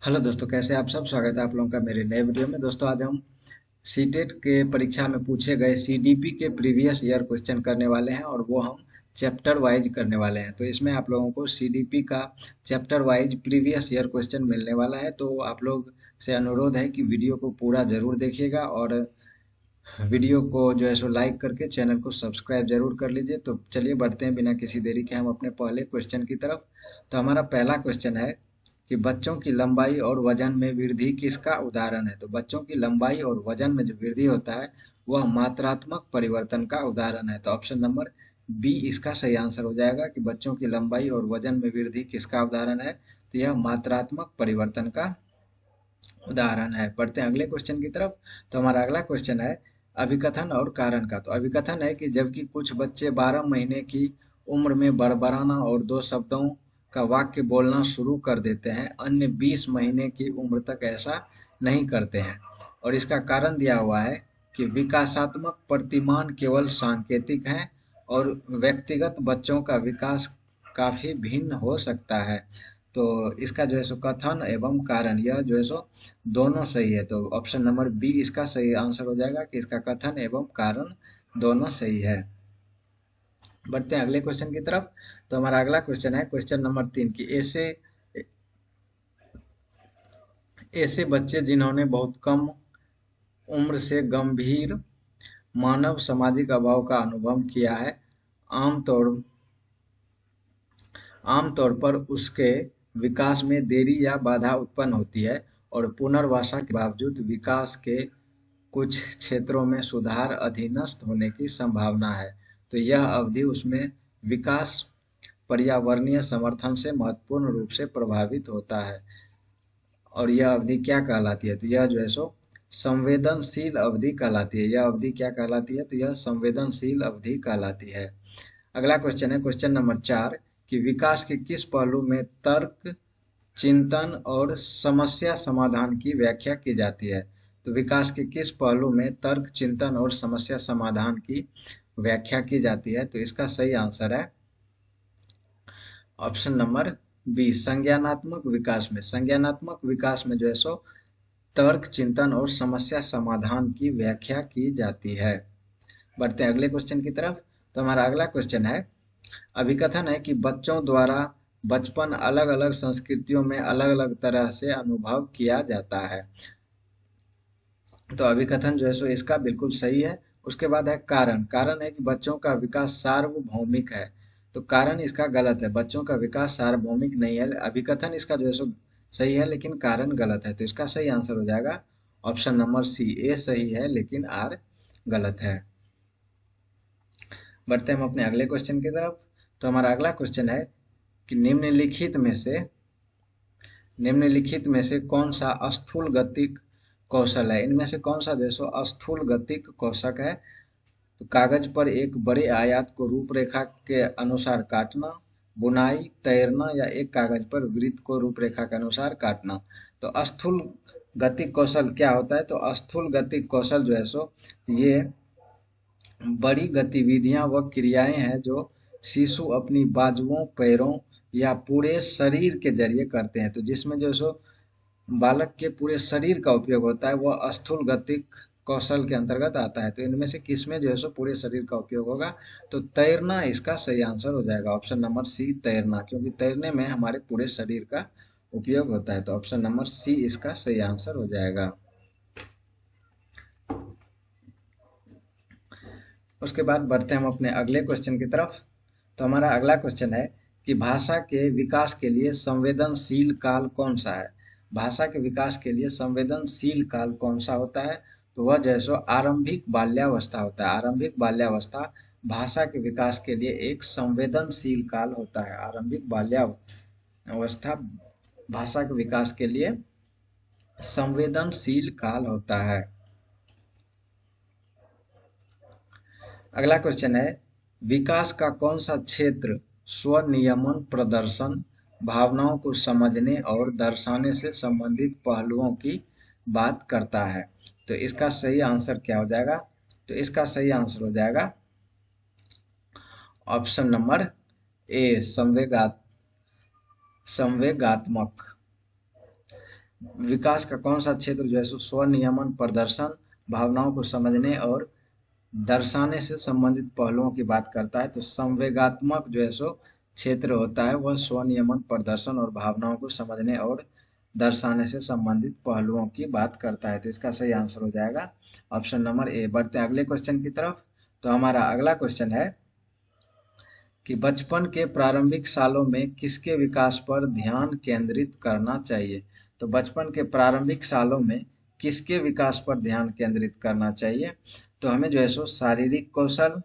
Hello दोस्तों, कैसे आप सब। स्वागत है आप लोगों का मेरे नए वीडियो में। दोस्तों, आज हम सीटेट के परीक्षा में पूछे गए सीडीपी के प्रीवियस ईयर क्वेश्चन करने वाले हैं और वो हम चैप्टर वाइज करने वाले हैं। तो इसमें आप लोगों को सीडीपी का chapter wise previous year question मिलने वाला है। तो आप लोग से अनुरोध है कि वीडियो को पूरा जरूर देखिएगा और वीडियो को जो है सो लाइक करके चैनल को सब्सक्राइब जरूर कर लीजिए। तो चलिए बढ़ते हैं बिना किसी देरी के हम अपने पहले क्वेश्चन की तरफ। तो हमारा पहला क्वेश्चन है कि बच्चों की लंबाई और वजन में वृद्धि किसका उदाहरण है। तो बच्चों की लंबाई और वजन में जो वृद्धि होता है वह मात्रात्मक परिवर्तन का उदाहरण है। तो ऑप्शन नंबर बी इसका सही आंसर हो जाएगा कि बच्चों की लंबाई और वजन में वृद्धि किसका उदाहरण है। तो यह मात्रात्मक परिवर्तन का उदाहरण है। बढ़ते हैं अगले क्वेश्चन की तरफ। तो हमारा अगला क्वेश्चन है अभिकथन और कारण का। तो अभिकथन है कि जबकि कुछ बच्चे 12 महीने की उम्र में बड़बड़ाना और दो शब्दों का वाक्य बोलना शुरू कर देते हैं, अन्य 20 महीने की उम्र तक ऐसा नहीं करते हैं। और इसका कारण दिया हुआ है कि विकासात्मक प्रतिमान केवल सांकेतिक हैं और व्यक्तिगत बच्चों का विकास काफी भिन्न हो सकता है। तो इसका जो है सो कथन एवं कारण यह जो है सो दोनों सही है। तो ऑप्शन नंबर बी इसका सही आंसर हो जाएगा कि इसका कथन एवं कारण दोनों सही है। बढ़ते हैं अगले क्वेश्चन की तरफ। तो हमारा अगला क्वेश्चन है क्वेश्चन नंबर 3 की ऐसे ऐसे बच्चे जिन्होंने बहुत कम उम्र से गंभीर मानव सामाजिक अभाव का अनुभव किया है, आमतौर आमतौर पर उसके विकास में देरी या बाधा उत्पन्न होती है और पुनर्वासा के बावजूद विकास के कुछ क्षेत्रों में सुधार अधीनस्थ होने की संभावना है। तो यह अवधि उसमें विकास पर्यावरणीय समर्थन से महत्वपूर्ण रूप से प्रभावित होता है। और यह अवधि क्या कहलाती है। तो यह जो है सो संवेदनशील अवधि कहलाती है। यह अवधि क्या कहलाती है। तो यह संवेदनशील अवधि कहलाती है। अगला क्वेश्चन है क्वेश्चन नंबर 4 कि विकास के किस पहलू में तर्क, चिंतन और समस्या समाधान की व्याख्या की जाती है। तो विकास के किस पहलू में तर्क, चिंतन और समस्या समाधान की व्याख्या की जाती है। तो इसका सही आंसर है ऑप्शन नंबर बी संज्ञानात्मक विकास में। संज्ञानात्मक विकास में जो है सो तर्क, चिंतन और समस्या समाधान की व्याख्या की जाती है। बढ़ते हैं अगले क्वेश्चन की तरफ। तो हमारा अगला क्वेश्चन है अभिकथन है कि बच्चों द्वारा बचपन अलग अलग संस्कृतियों में अलग अलग तरह से अनुभव किया जाता है। तो अभिकथन जो है सो इसका बिल्कुल सही है। उसके बाद है कारण। कारण है कि बच्चों का विकास सार्वभौमिक है। तो कारण इसका गलत है, बच्चों का विकास सार्वभौमिक नहीं है। अभिकथन इसका जो है सो सही है लेकिन कारण गलत है। तो इसका सही आंसर हो जाएगा ऑप्शन नंबर सी। ए सही है लेकिन आर गलत है। बढ़ते हैं हम अपने अगले क्वेश्चन की तरफ। तो हमारा अगला क्वेश्चन है कि निम्नलिखित में से कौन सा स्थूल गतिक कौशल है। इनमें से कौन सा जो है सो स्थूल गतिक कौशल है। तो कागज पर एक बड़े आयत को रूपरेखा के अनुसार काटना, बुनाई, तैरना या एक कागज पर वृत्त को रूपरेखा के अनुसार काटना। तो स्थूल गतिक कौशल क्या होता है। तो स्थूल गतिक कौशल जो है सो ये बड़ी गतिविधियां व क्रियाएं हैं जो शिशु अपनी बाजुओं, पैरों या पूरे शरीर के जरिए करते हैं। तो जिसमें जो सो बालक के पूरे शरीर का उपयोग होता है वह स्थूल गतिक कौशल के अंतर्गत आता है। तो इनमें से किसमें जो है सो पूरे शरीर का उपयोग होगा। तो तैरना इसका सही आंसर हो जाएगा ऑप्शन नंबर सी तैरना, क्योंकि तैरने में हमारे पूरे शरीर का उपयोग होता है। तो ऑप्शन नंबर सी इसका सही आंसर हो जाएगा। उसके बाद बढ़ते हैं हम अपने अगले क्वेश्चन की तरफ। तो हमारा अगला क्वेश्चन है कि भाषा के विकास के लिए संवेदनशील काल कौन सा है। भाषा के विकास के लिए संवेदनशील काल कौन सा होता है। तो वह जो है सो आरंभिक बाल्यावस्था होता है। आरंभिक बाल्यावस्था भाषा के विकास के लिए एक संवेदनशील काल होता है। आरंभिक बाल्यावस्था भाषा के विकास के लिए संवेदनशील काल होता है। अगला क्वेश्चन है विकास का कौन सा क्षेत्र स्वनियमन, प्रदर्शन, भावनाओं को समझने और दर्शाने से संबंधित पहलुओं की बात करता है। तो इसका सही आंसर क्या हो जाएगा। तो इसका सही आंसर हो जाएगा ऑप्शन नंबर ए संवेगात्मक। विकास का कौन सा क्षेत्र जो है सो स्वनियमन, प्रदर्शन, भावनाओं को समझने और दर्शाने से संबंधित पहलुओं की बात करता है? तो संवेगात्मक जो है सो क्षेत्र होता है वह स्वनियमन, प्रदर्शन और भावनाओं को समझने और दर्शाने से संबंधित पहलुओं की बात करता है। तो इसका सही आंसर हो जाएगा ऑप्शन नंबर ए। बढ़ते हैं अगले क्वेश्चन की तरफ। तो हमारा अगला क्वेश्चन है कि बचपन के प्रारंभिक सालों में किसके विकास पर ध्यान केंद्रित करना चाहिए? तो बचपन के प्रारंभिक सालों में किसके विकास पर ध्यान केंद्रित करना चाहिए? तो हमें जो है सो शारीरिक कौशल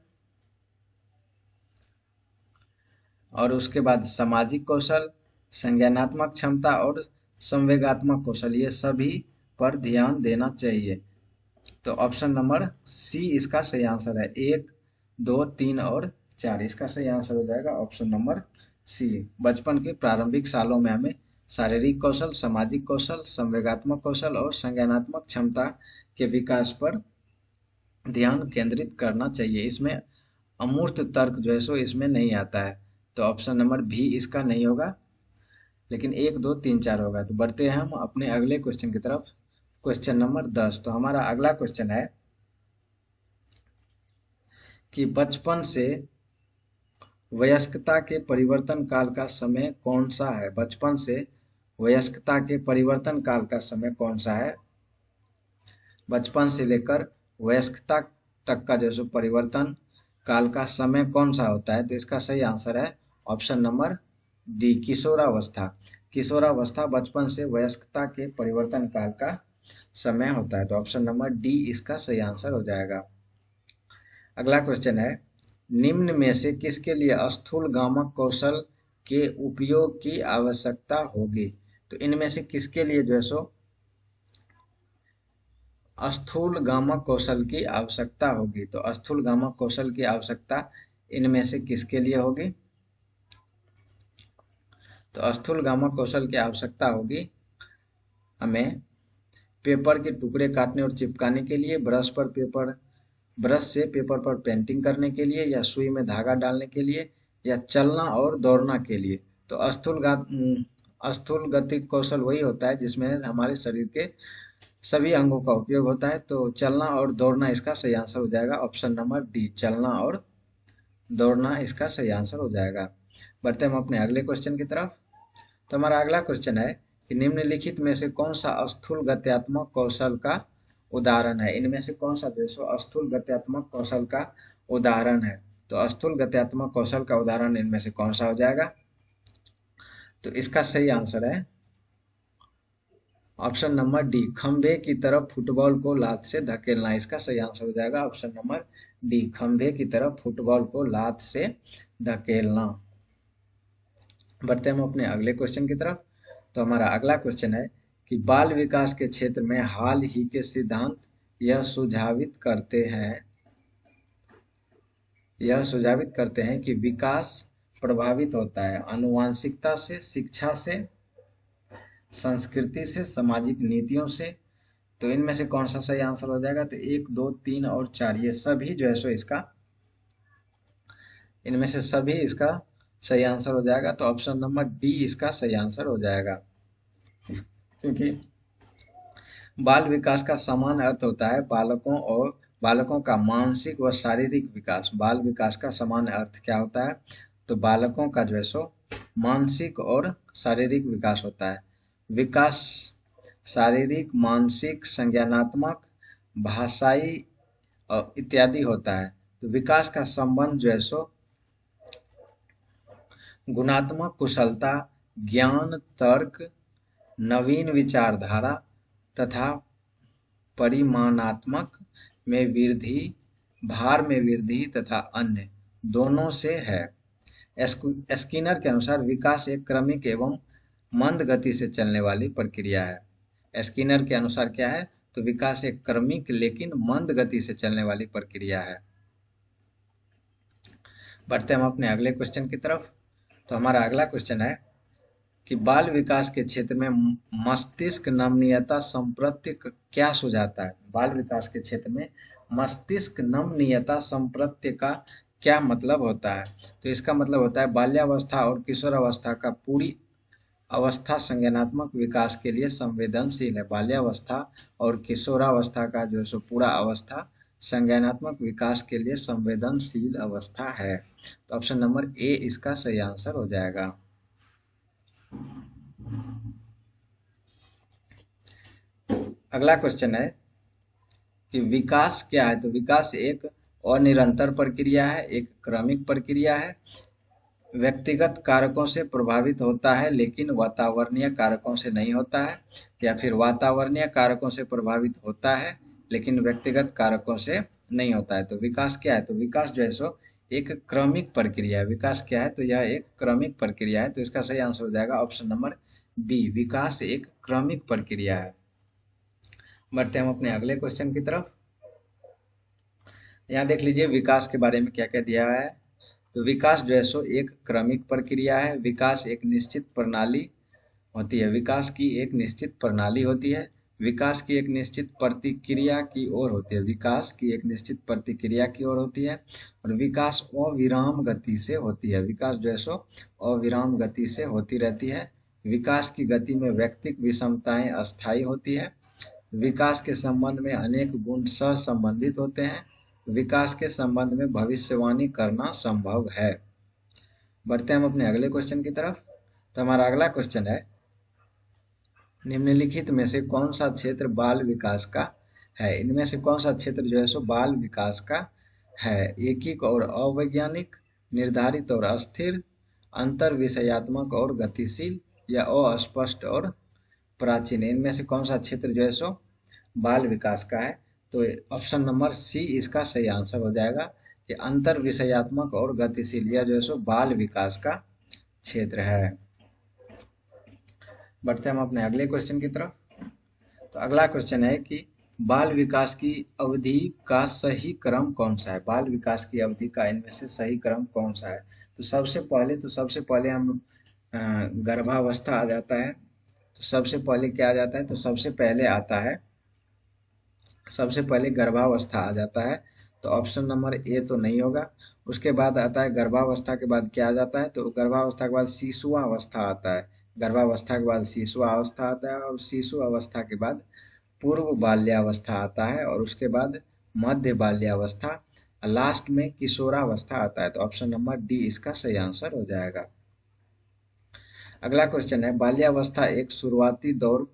और उसके बाद सामाजिक कौशल, संज्ञानात्मक क्षमता और संवेगात्मक कौशल, ये सभी पर ध्यान देना चाहिए। तो ऑप्शन नंबर सी इसका सही आंसर है। 1, 2, 3 और 4 इसका सही आंसर हो जाएगा ऑप्शन नंबर सी। बचपन के प्रारंभिक सालों में हमें शारीरिक कौशल, सामाजिक कौशल, संवेगात्मक कौशल और संज्ञानात्मक क्षमता के विकास पर ध्यान केंद्रित करना चाहिए। इसमें अमूर्त तर्क जो है सो इसमें नहीं आता है। तो ऑप्शन नंबर भी इसका नहीं होगा, लेकिन 1, 2, 3, 4 होगा। तो बढ़ते हैं हम अपने अगले क्वेश्चन की तरफ। Question number 10। तो हमारा अगला क्वेश्चन है कि बचपन से वयस्कता के परिवर्तन काल का समय कौन सा है? बचपन से वयस्कता के परिवर्तन काल का समय कौन सा है? बचपन से लेकर वयस्कता तक का जो परिवर्तन काल का समय कौन सा होता है? तो इसका सही आंसर है ऑप्शन नंबर डी, किशोरावस्था। किशोरावस्था बचपन से वयस्कता के परिवर्तन काल का समय होता है। तो ऑप्शन नंबर डी इसका सही आंसर हो जाएगा। अगला क्वेश्चन है, निम्न में से किसके लिए स्थूलगामक कौशल के उपयोग की आवश्यकता होगी? तो इनमें से किसके लिए जो है सो स्थूलगामक कौशल की आवश्यकता होगी? तो स्थूलगामक कौशल की आवश्यकता इनमें से किसके लिए होगी? तो स्थूलगामक कौशल की आवश्यकता होगी हमें पेपर के टुकड़े काटने और चिपकाने के लिए, ब्रश से पेपर पर पेंटिंग करने के लिए, या सुई में धागा डालने के लिए, या चलना और दौड़ना के लिए। तो स्थूल गतिक कौशल वही होता है जिसमें हमारे शरीर के सभी अंगों का उपयोग होता है। तो चलना और दौड़ना इसका सही आंसर हो जाएगा ऑप्शन नंबर डी, चलना और दौड़ना इसका सही आंसर हो जाएगा। बढ़ते हम अपने अगले क्वेश्चन की तरफ। तो हमारा अगला क्वेश्चन है कि निम्नलिखित में से कौन सा स्थूल गत्यात्मक कौशल का उदाहरण है? इनमें से कौन सा जो है स्थूल गत्यात्मक कौशल का उदाहरण है? तो स्थूल गत्यात्मक कौशल का उदाहरण इनमें से कौन सा हो जाएगा? तो इसका सही आंसर है ऑप्शन नंबर डी, खंभे की तरफ फुटबॉल को लात से धकेलना। इसका सही आंसर हो जाएगा ऑप्शन नंबर डी, खंभे की तरफ फुटबॉल को लात से धकेलना। बढ़ते हम अपने अगले क्वेश्चन की तरफ। तो हमारा अगला क्वेश्चन है कि बाल विकास के क्षेत्र में हाल ही के सिद्धांत यह सुझावित करते हैं कि विकास प्रभावित होता है आनुवांशिकता से, शिक्षा से, संस्कृति से, सामाजिक नीतियों से। तो इनमें से कौन सा सही आंसर हो जाएगा? तो 1, 2, 3 और 4 ये सभी जो है सो इनमें से सभी इसका सही आंसर हो जाएगा। तो ऑप्शन नंबर डी इसका सही आंसर हो जाएगा, क्योंकि बाल विकास का समान अर्थ होता है बालकों का मानसिक व शारीरिक विकास। बाल विकास का समान अर्थ क्या होता है? तो बालकों का जो है सो मानसिक और शारीरिक विकास होता है। विकास शारीरिक, मानसिक, संज्ञानात्मक, भाषाई इत्यादि होता है। तो विकास का संबंध जो है सो गुणात्मक कुशलता, ज्ञान, तर्क, नवीन विचारधारा तथा परिमाणात्मक में वृद्धि, भार में वृद्धि तथा अन्य दोनों से है। स्किनर के अनुसार विकास एक क्रमिक एवं मंद गति से चलने वाली प्रक्रिया है। स्किनर के अनुसार क्या है? तो विकास एक क्रमिक लेकिन मंद गति से चलने वाली प्रक्रिया है। बढ़ते हम अपने अगले क्वेश्चन की तरफ। तो हमारा अगला क्वेश्चन है कि बाल विकास के क्षेत्र में मस्तिष्क नमनीयता संप्रत्य क्या सुझाता है? बाल विकास के क्षेत्र में मस्तिष्क नमनीयता संप्रत्य का क्या मतलब होता है? तो इसका मतलब होता है बाल्यावस्था और किशोरावस्था का पूरी अवस्था संज्ञानात्मक विकास के लिए संवेदनशील है। बाल्यावस्था और किशोरावस्था का जो है सो पूरा अवस्था संज्ञानात्मक विकास के लिए संवेदनशील अवस्था है। तो ऑप्शन नंबर ए इसका सही आंसर हो जाएगा। अगला क्वेश्चन है कि विकास क्या है। तो विकास एक अनिरंतर प्रक्रिया है, एक क्रमिक प्रक्रिया है, व्यक्तिगत कारकों से प्रभावित होता है लेकिन वातावरणीय कारकों से नहीं होता है, या फिर वातावरणीय कारकों से प्रभावित होता है लेकिन व्यक्तिगत कारकों से नहीं होता है। तो विकास क्या है। तो विकास जो है सो एक क्रमिक प्रक्रिया है। विकास क्या है। तो यह एक क्रमिक प्रक्रिया है। तो इसका सही आंसर हो जाएगा ऑप्शन नंबर बी, विकास एक क्रमिक प्रक्रिया है। बढ़ते हम अपने अगले क्वेश्चन की तरफ। यहाँ देख लीजिए विकास के बारे में क्या क्या दिया है। तो विकास जो है सो एक क्रमिक प्रक्रिया है। विकास एक निश्चित प्रणाली होती है। विकास की एक निश्चित प्रणाली होती है। विकास की एक निश्चित प्रतिक्रिया की ओर होती है। विकास की एक निश्चित प्रतिक्रिया की ओर होती है और विकास अविराम गति से होती है। विकास जो है सो अविराम गति से होती रहती है। विकास की गति में व्यक्तिक विषमताएं अस्थायी होती है। विकास के संबंध में अनेक गुण सहसंबंधित होते हैं। विकास के संबंध में भविष्यवाणी करना संभव है। बढ़ते हैं हम अपने अगले क्वेश्चन की तरफ। तो हमारा अगला क्वेश्चन है, निम्नलिखित में से कौन सा क्षेत्र बाल विकास का है। इनमें से कौन सा क्षेत्र जो है सो बाल विकास का है। एकीक और अवैज्ञानिक, निर्धारित और अस्थिर, अंतर विषयात्मक और गतिशील, या अस्पष्ट और प्राचीन। इनमें से कौन सा क्षेत्र जो है सो बाल विकास का है। तो ऑप्शन नंबर सी इसका सही आंसर हो जाएगा कि अंतर विषयात्मक और गतिशील, यह जो है सो बाल विकास का क्षेत्र है। बढ़ते हम अपने अगले क्वेश्चन की तरफ। तो अगला क्वेश्चन है कि बाल विकास की अवधि का सही क्रम कौन सा है। बाल विकास की अवधि का इनमें से सही क्रम कौन सा है। तो सबसे पहले हम गर्भावस्था आ जाता है। तो सबसे पहले क्या आ जाता है। तो सबसे पहले गर्भावस्था आ जाता है। तो ऑप्शन नंबर ए तो नहीं होगा। उसके बाद आता है गर्भावस्था के बाद क्या आ जाता है। तो गर्भावस्था के बाद शिशुआ अवस्था आता है। गर्भावस्था के बाद शिशु अवस्था आता है और शिशु अवस्था के बाद पूर्व बाल्यावस्था आता है और उसके बाद मध्य बाल्यावस्था, लास्ट में किशोरावस्था आता है। तो ऑप्शन नंबर डी इसका सही आंसर हो जाएगा। अगला क्वेश्चन है, बाल्यावस्था एक शुरुआती दौर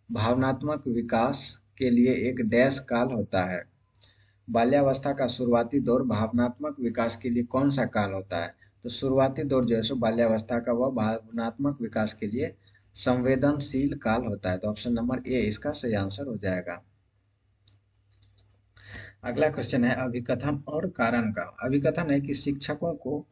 भावनात्मक विकास के लिए एक डैश काल होता है। बाल्यावस्था का शुरुआती दौर भावनात्मक विकास के लिए कौन सा काल होता है। तो शुरुआती दौर जो है सो बाल्यावस्था का वह भावनात्मक विकास के लिए संवेदनशील काल होता है। तो ऑप्शन नंबर ए इसका सही आंसर हो जाएगा। अगला क्वेश्चन है अभिकथन और कारण का। अभिकथन है कि शिक्षकों को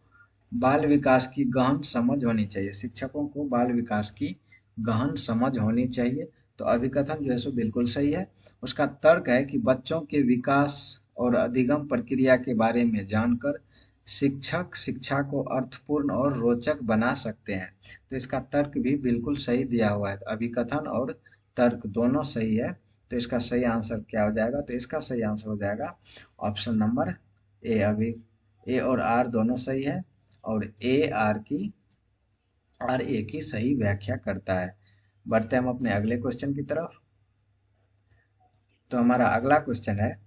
बाल विकास की गहन समझ होनी चाहिए। शिक्षकों को बाल विकास की गहन समझ होनी चाहिए। तो अभिकथन जो है सो बिल्कुल सही है। उसका तर्क है कि बच्चों के विकास और अधिगम प्रक्रिया के बारे में जानकर शिक्षक शिक्षा को अर्थपूर्ण और रोचक बना सकते हैं। तो इसका तर्क भी बिल्कुल सही दिया हुआ है। तो अभिकथन और तर्क दोनों सही है। तो इसका सही आंसर क्या हो जाएगा। तो इसका सही आंसर हो जाएगा ऑप्शन नंबर ए। अभी ए और आर दोनों सही है और आर ए की सही व्याख्या करता है। बढ़ते हम अपने अगले क्वेश्चन की तरफ। तो हमारा अगला क्वेश्चन है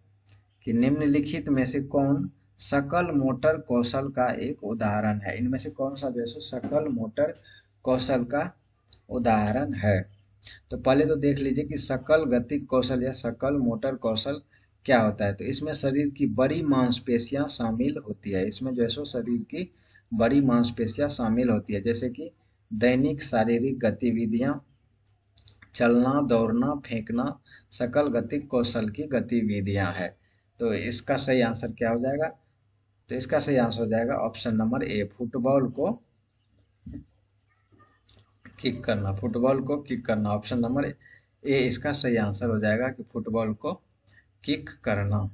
कि निम्नलिखित में से कौन सकल मोटर कौशल का एक उदाहरण है। इनमें से कौन सा जो है सकल मोटर कौशल का उदाहरण है। तो पहले तो देख लीजिए कि सकल गतिक कौशल या सकल मोटर कौशल क्या होता है। तो इसमें शरीर की बड़ी मांसपेशियां शामिल होती है। इसमें जो है सो शरीर की बड़ी मांसपेशियां शामिल होती है, जैसे कि दैनिक शारीरिक गतिविधियां, चलना, दौड़ना, फेंकना सकल गतिक कौशल की गतिविधियां है। तो इसका सही आंसर क्या हो जाएगा। तो इसका सही आंसर हो जाएगा ऑप्शन नंबर ए, फुटबॉल को किक करना। फुटबॉल को किक करना, ऑप्शन नंबर ए इसका सही आंसर हो जाएगा कि फुटबॉल को किक करना।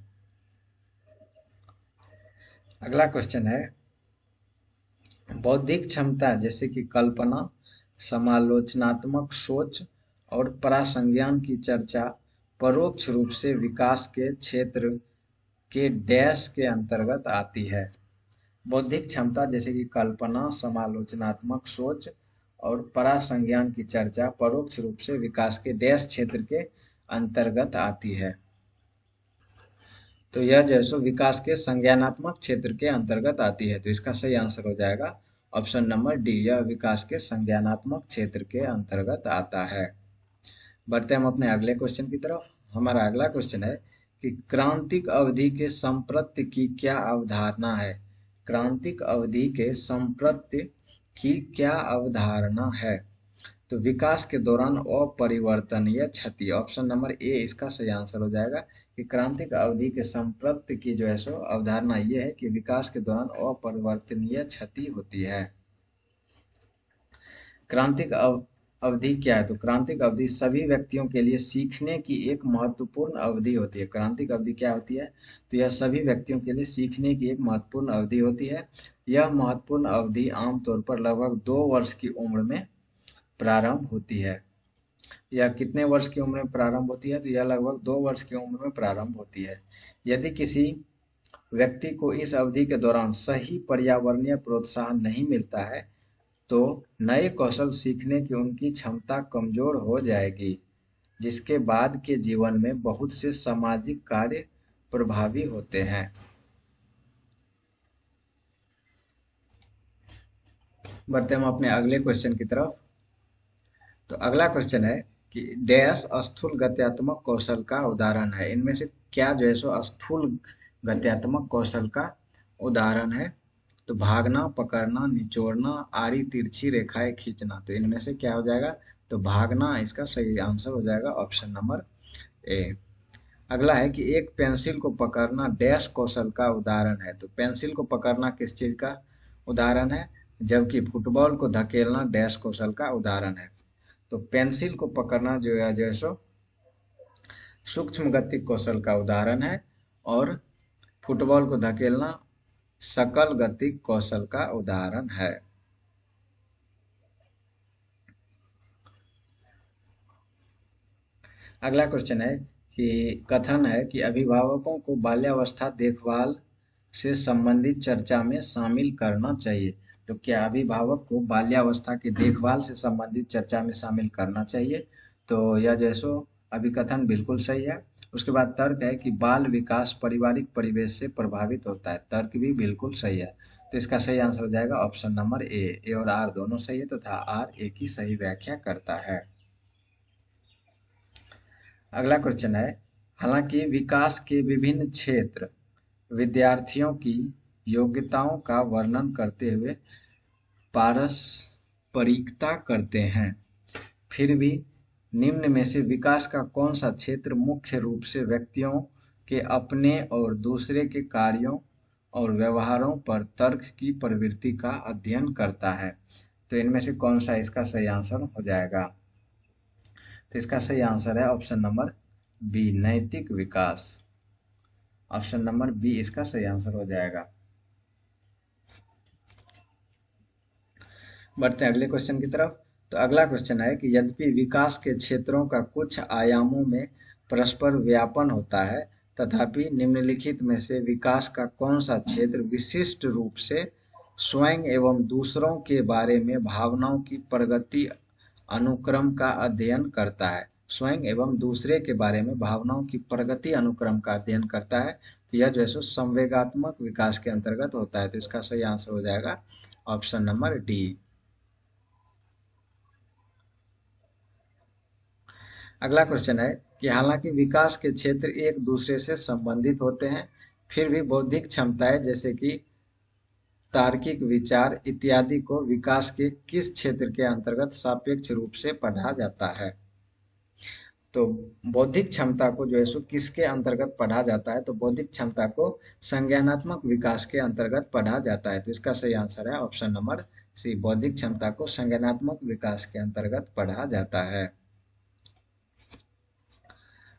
अगला क्वेश्चन है, बौद्धिक क्षमता जैसे कि कल्पना, समालोचनात्मक सोच और परासंज्ञान की चर्चा परोक्ष रूप से विकास के क्षेत्र के डैश के अंतर्गत आती है। बौद्धिक क्षमता जैसे कि कल्पना, समालोचनात्मक सोच और परासंज्ञान की चर्चा परोक्ष रूप से विकास के डैश क्षेत्र के अंतर्गत आती है। तो यह जो है सो विकास के संज्ञानात्मक क्षेत्र के अंतर्गत आती है। तो इसका सही आंसर हो जाएगा ऑप्शन नंबर डी, यह विकास के संज्ञानात्मक क्षेत्र के अंतर्गत आता है। बढ़ते हम अपने अगले क्वेश्चन की तरफ। हमारा अगला क्वेश्चन है कि क्रांतिक अवधि के संप्रत्य की क्या अवधारणा है। क्रांतिक अवधि के संप्रत्य की क्या अवधारणा है। तो विकास के दौरान अपरिवर्तनीय क्षति, ऑप्शन नंबर ए इसका सही आंसर हो जाएगा कि क्रांतिक अवधि के संप्रत्य की जो है सो अवधारणा ये है कि विकास के दौरान अपरिवर्तनीय क्षति होती है। क्रांतिक अवधि क्या है। तो क्रांतिक अवधि सभी व्यक्तियों के लिए सीखने की एक महत्वपूर्ण अवधि होती है। क्रांतिक अवधि क्या होती है। तो यह सभी व्यक्तियों के लिए सीखने की एक महत्वपूर्ण अवधि होती है। यह महत्वपूर्ण अवधि आमतौर पर लगभग 2 वर्ष की उम्र में प्रारंभ होती है। यह कितने वर्ष की उम्र में प्रारंभ होती है। तो यह लगभग 2 वर्ष की उम्र में प्रारंभ होती है। यदि किसी व्यक्ति को इस अवधि के दौरान सही पर्यावरणीय प्रोत्साहन नहीं मिलता है तो नए कौशल सीखने की उनकी क्षमता कमजोर हो जाएगी, जिसके बाद के जीवन में बहुत से सामाजिक कार्य प्रभावी होते हैं। बढ़ते हम अपने अगले क्वेश्चन की तरफ। तो अगला क्वेश्चन है कि डैश स्थूल गत्यात्मक कौशल का उदाहरण है। इनमें से क्या जो है सो स्थूल गत्यात्मक कौशल का उदाहरण है। तो भागना, पकड़ना, निचोड़ना, आड़ी तिरछी रेखाएं खींचना। तो इनमें से क्या हो जाएगा। तो भागना इसका सही आंसर हो जाएगा ऑप्शन नंबर ए। अगला है कि एक पेंसिल को पकड़ना डैश कौशल का उदाहरण है। तो पेंसिल को पकड़ना किस चीज का उदाहरण है, जबकि फुटबॉल को धकेलना डैश कौशल का उदाहरण है। तो पेंसिल को पकड़ना जो है सो सूक्ष्म गति कौशल का उदाहरण है और फुटबॉल को धकेलना सकल गति कौशल का उदाहरण है। अगला क्वेश्चन है कि कथन है कि अभिभावकों को बाल्यावस्था देखभाल से संबंधित चर्चा में शामिल करना चाहिए। तो क्या अभिभावक को बाल्यावस्था की देखभाल से संबंधित चर्चा में शामिल करना चाहिए। तो यह जो है सो अभिकथन बिल्कुल सही है। उसके बाद तर्क है कि बाल विकास पारिवारिक परिवेश से प्रभावित होता है। तर्क भी बिल्कुल सही है। तो इसका सही आंसर हो जाएगा ऑप्शन नंबर ए और आर दोनों सही है तथा आर ए की सही व्याख्या करता है। अगला क्वेश्चन है, हालांकि विकास के विभिन्न क्षेत्र विद्यार्थियों की योग्यताओं का वर्णन करते हुए पारस्परिकता करते हैं, फिर भी निम्न में से विकास का कौन सा क्षेत्र मुख्य रूप से व्यक्तियों के अपने और दूसरे के कार्यों और व्यवहारों पर तर्क की प्रवृत्ति का अध्ययन करता है। तो इनमें से कौन सा इसका सही आंसर हो जाएगा। तो इसका सही आंसर है ऑप्शन नंबर बी, नैतिक विकास। ऑप्शन नंबर बी इसका सही आंसर हो जाएगा। बढ़ते हैं अगले क्वेश्चन की तरफ। तो अगला क्वेश्चन है कि यद्यपि विकास के क्षेत्रों का कुछ आयामों में परस्पर व्यापन होता है, तथापि निम्नलिखित में से विकास का कौन सा क्षेत्र विशिष्ट रूप से स्वयं एवं दूसरों के बारे में भावनाओं की प्रगति अनुक्रम का अध्ययन करता है। स्वयं एवं दूसरे के बारे में भावनाओं की प्रगति अनुक्रम का अध्ययन करता है। तो यह जो है सो संवेगात्मक विकास के अंतर्गत होता है। तो इसका सही आंसर हो जाएगा ऑप्शन नंबर डी। अगला क्वेश्चन है कि हालांकि विकास के क्षेत्र एक दूसरे से संबंधित होते हैं, फिर भी बौद्धिक क्षमताएं जैसे कि तार्किक विचार इत्यादि को विकास के किस क्षेत्र के अंतर्गत सापेक्ष रूप से पढ़ा जाता है। तो बौद्धिक क्षमता को जो है सो किसके अंतर्गत पढ़ा जाता है। तो बौद्धिक क्षमता को संज्ञानात्मक विकास के अंतर्गत पढ़ा जाता है। तो इसका सही आंसर है ऑप्शन नंबर सी, बौद्धिक क्षमता को संज्ञानात्मक विकास के अंतर्गत पढ़ा जाता है।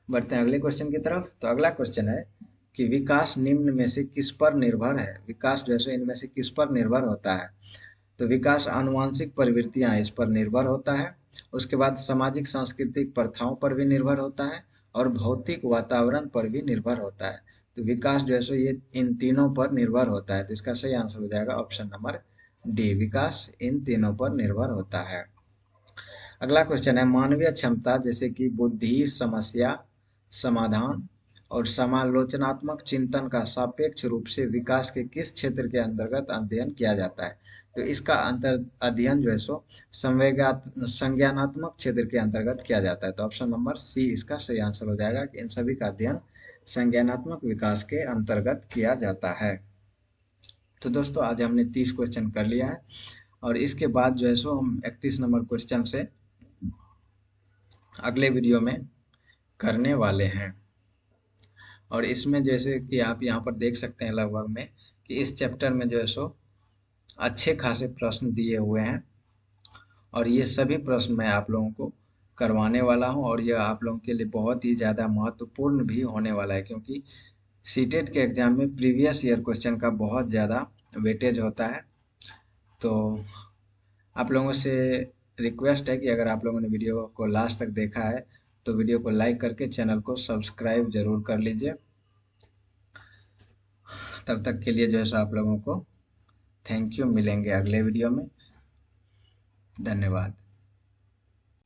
बढ़ते हैं अगले क्वेश्चन की तरफ। तो अगला क्वेश्चन है कि विकास निम्न में से किस पर निर्भर है। विकास जो है इनमें से किस पर निर्भर होता है। तो विकास आनुवांशिक प्रवृत्तियां इस पर निर्भर होता है। उसके बाद सामाजिक सांस्कृतिक प्रथाओं पर भी निर्भर होता है और भौतिक वातावरण पर भी निर्भर होता है। तो विकास जो है सो ये इन तीनों पर निर्भर होता है। तो इसका सही आंसर हो जाएगा ऑप्शन नंबर डी विकास इन तीनों पर निर्भर होता है। अगला क्वेश्चन है, मानवीय क्षमता जैसे कि बुद्धि, समस्या समाधान और समालोचनात्मक चिंतन का सापेक्ष रूप से विकास के किस क्षेत्र के अंतर्गत अध्ययन किया जाता है? तो इसका अंतर अध्ययन जो है सो संज्ञानात्मक क्षेत्र के अंतर्गत किया जाता है। तो ऑप्शन नंबर सी इसका सही आंसर हो जाएगा कि इन सभी का अध्ययन संज्ञानात्मक विकास के अंतर्गत किया जाता है। तो दोस्तों आज हमने 30 क्वेश्चन कर लिया है और इसके बाद जो है सो हम 31 नंबर क्वेश्चन से अगले वीडियो में करने वाले हैं। और इसमें जैसे कि आप यहाँ पर देख सकते हैं लगभग में कि इस चैप्टर में जो है सो अच्छे खासे प्रश्न दिए हुए हैं और ये सभी प्रश्न मैं आप लोगों को करवाने वाला हूँ और यह आप लोगों के लिए बहुत ही ज़्यादा महत्वपूर्ण भी होने वाला है, क्योंकि सीटेट के एग्ज़ाम में प्रीवियस ईयर क्वेश्चन का बहुत ज़्यादा वेटेज होता है। तो आप लोगों से रिक्वेस्ट है कि अगर आप लोगों ने वीडियो को लास्ट तक देखा है तो वीडियो को लाइक करके चैनल को सब्सक्राइब जरूर कर लीजिए। तब तक के लिए जो है सो आप लोगों को थैंक यू, मिलेंगे अगले वीडियो में। धन्यवाद।